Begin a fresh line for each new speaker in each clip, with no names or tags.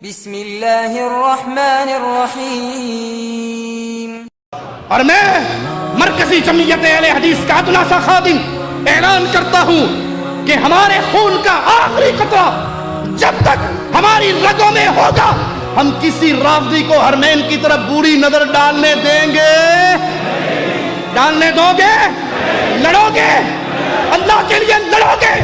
بسم اللہ الرحمن الرحیم۔
اور میں مرکزی جمعیت اہل حدیث کا ادنا سا خادم اعلان کرتا ہوں کہ ہمارے خون کا آخری قطرہ جب تک ہماری رگوں میں ہوگا ہم کسی رافضی کو حرمین کی طرف بری نظر ڈالنے دیں گے؟ ڈالنے دو گے؟ لڑو گے؟ اللہ کے لیے لڑو گے؟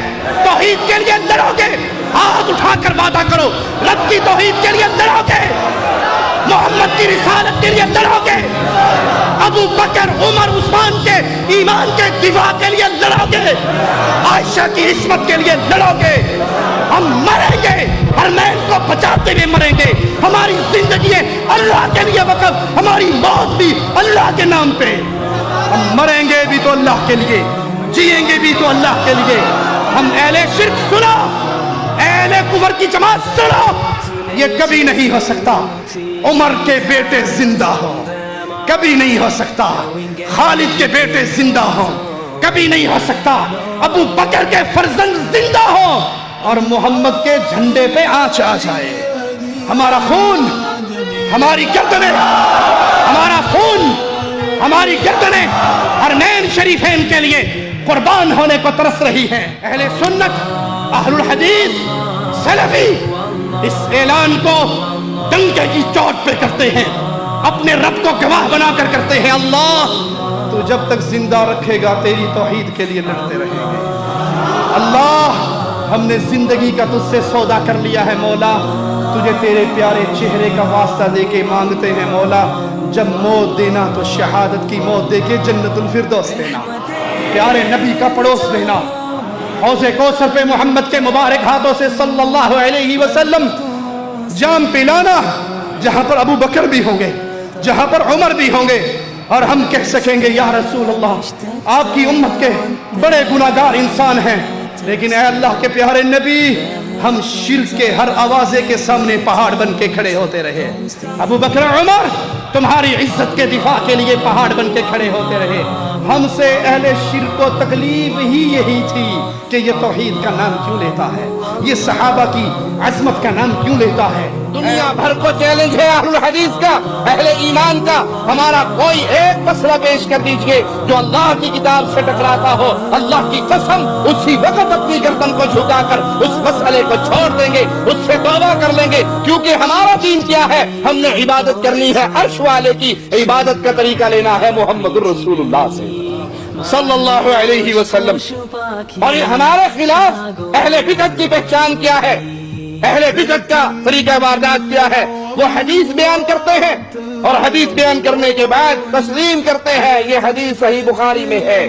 توحید کے لیے لڑو گے؟ ہاتھ اٹھا کر وعدہ کرو رب کی توحید کے لیے لڑو گے؟ محمد کی رسالت کے لیے لڑو گے؟ ابو بکر عمر عثمان کے ایمان کے دفاع کے لیے لڑو گے؟ عائشہ کی عصمت کے لیے لڑو گے؟ ہم مریں گے، حرمین کو بچاتے ہوئے مریں گے۔ ہماری زندگی اللہ کے لیے وقف، ہماری موت بھی اللہ کے نام پہ۔ ہم مریں گے بھی تو اللہ کے لیے، جیئیں گے بھی تو اللہ کے لیے۔ ہم اہل شرک سنو، اہل کفر کی جماعت سنو، یہ کبھی نہیں ہو سکتا عمر کے بیٹے زندہ ہو، کبھی نہیں ہو سکتا خالد کے بیٹے زندہ ہو، کبھی نہیں ہو سکتا ابو بکر کے فرزند زندہ ہو اور محمد کے جھنڈے پہ آنچ آ جائے۔ ہمارا خون، ہماری گردنیں، ہمارا خون، ہماری گردنیں حرمین شریفین کے لیے قربان ہونے کو ترس رہی ہیں۔ اہل سنت، اہل الحدیث، سلفی اس اعلان کو ڈنکے کی چوٹ پہ کرتے ہیں، اپنے رب کو گواہ بنا کر کرتے ہیں۔ اللہ تو جب تک زندہ رکھے گا تیری توحید کے لیے لڑتے رہیں گے۔ اللہ ہم نے زندگی کا تجھ سے سودا کر لیا ہے مولا، تجھے تیرے پیارے چہرے کا واسطہ دے کے مانگتے ہیں مولا، جب موت دینا تو شہادت کی موت دے کے جنت الفردوس دینا، پیارے نبی کا پڑوس دینا، حوض کوثر پہ محمد کے مبارک ہاتھوں سے صلی اللہ علیہ وسلم جام پلانا، جہاں پر ابو بکر بھی ہوں گے، جہاں پر عمر بھی ہوں گے، اور ہم کہہ سکیں گے یا رسول اللہ آپ کی امت کے بڑے گناہگار انسان ہیں، لیکن اے اللہ کے پیارے نبی ہم شرک کے ہر آوازے کے سامنے پہاڑ بن کے کھڑے ہوتے رہے۔ ابو بکر عمر تمہاری عزت کے دفاع کے لیے پہاڑ بن کے کھڑے ہوتے رہے۔ ہم سے اہل شرک کو تکلیف ہی یہی تھی کہ یہ توحید کا نام کیوں لیتا ہے، یہ صحابہ کی عظمت کا نام کیوں لیتا ہے۔ دنیا بھر کو چیلنج ہے اہل الحدیث کا، اہل ایمان کا، ہمارا کوئی ایک مسئلہ پیش کر دیجئے جو اللہ کی کتاب سے ٹکراتا ہو، اللہ کی قسم اسی وقت اپنی گردن کو جھکا کر اس مسئلے کو چھوڑ دیں گے، اس سے توبہ کر لیں گے، کیونکہ ہمارا دین کیا ہے؟ ہم نے عبادت کرنی ہے عرش والے کی، عبادت کا طریقہ لینا ہے محمد الرسول اللہ سے صلی اللہ علیہ وسلم۔ اور یہ ہمارے خلاف اہل بدعت کی پہچان کیا ہے، اہل بدعت کا طریقہ واردات کیا ہے؟ وہ حدیث بیان کرتے ہیں اور حدیث بیان کرنے کے بعد تسلیم کرتے ہیں یہ حدیث صحیح بخاری میں ہے۔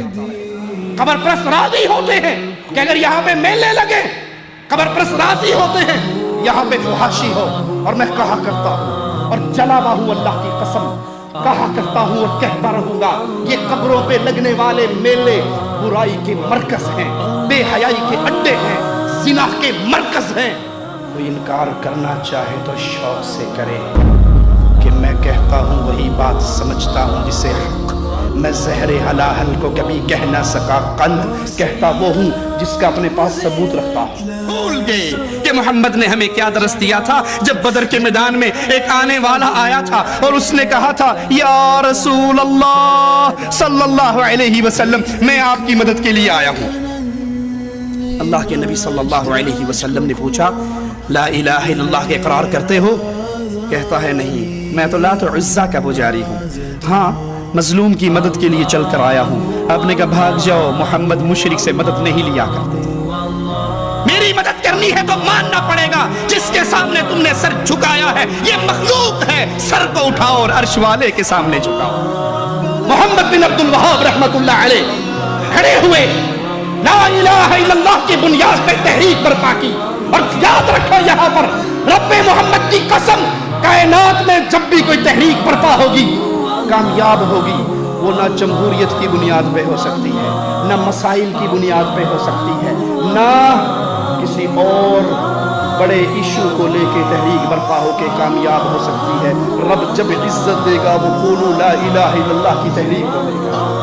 قبر پرست راضی ہوتے ہیں کہ اگر یہاں پہ میلے لگے، قبر پرست راضی ہوتے ہیں یہاں پہ فحاشی ہو، اور میں کہا کرتا ہوں اور جلا ہوا ہوں اللہ کی قسم کہا کرتا ہوں اور کہتا رہوں گا، یہ قبروں پہ لگنے والے میلے برائی کے مرکز ہیں، بے حیائی کے اڈے ہیں، زنا کے مرکز ہیں۔ کوئی انکار کرنا چاہے تو شوق سے کرے کہ میں کہتا ہوں وہی بات سمجھتا ہوں جسے حق، میں زہر حلاحل کو کبھی کہہ نہ سکا قند، کہتا وہ ہوں جس کا اپنے پاس ثبوت رکھتا ہوں۔ بھول گئے کہ محمد نے ہمیں کیا درس دیا تھا جب بدر کے میدان میں ایک آنے والا آیا تھا اور اس نے کہا تھا یا رسول اللہ صلی اللہ علیہ وسلم میں آپ کی مدد کے لیے آیا ہوں۔ اللہ کے نبی صلی اللہ علیہ وسلم نے پوچھا لا الہ الا اللہ کے اقرار کرتے ہو؟ کہتا ہے نہیں، میں تو لات و عزا کا پجاری ہوں، ہاں مظلوم کی مدد کے لیے چل کر آیا ہوں۔ آپ نے کہا بھاگ جاؤ، محمد مشرک سے مدد نہیں لیا کرتے، میری مدد کرنی ہے تو ماننا پڑے گا جس کے سامنے تم نے سر جھکایا ہے یہ مخلوق ہے، سر کو اٹھاؤ اور عرش والے کے سامنے جھکاؤ۔ محمد بن عبد الوہاب رحمت اللہ علیہ کھڑے ہوئے لا الہ الا اللہ کی بنیاد پہ تحریک برپا کی، اور یاد رکھو یہاں پر رب محمد کی قسم کائنات میں جب بھی کوئی تحریک برپا ہوگی کامیاب ہوگی، وہ نہ جمہوریت کی بنیاد پہ ہو سکتی ہے، نہ مسائل کی بنیاد پہ ہو سکتی ہے، نہ کسی اور بڑے ایشو کو لے کے تحریک برپا ہو کے کامیاب ہو سکتی ہے۔ رب جب عزت دے گا وہ قولوا لا الہ الا اللہ کی تحریک کو دے گا۔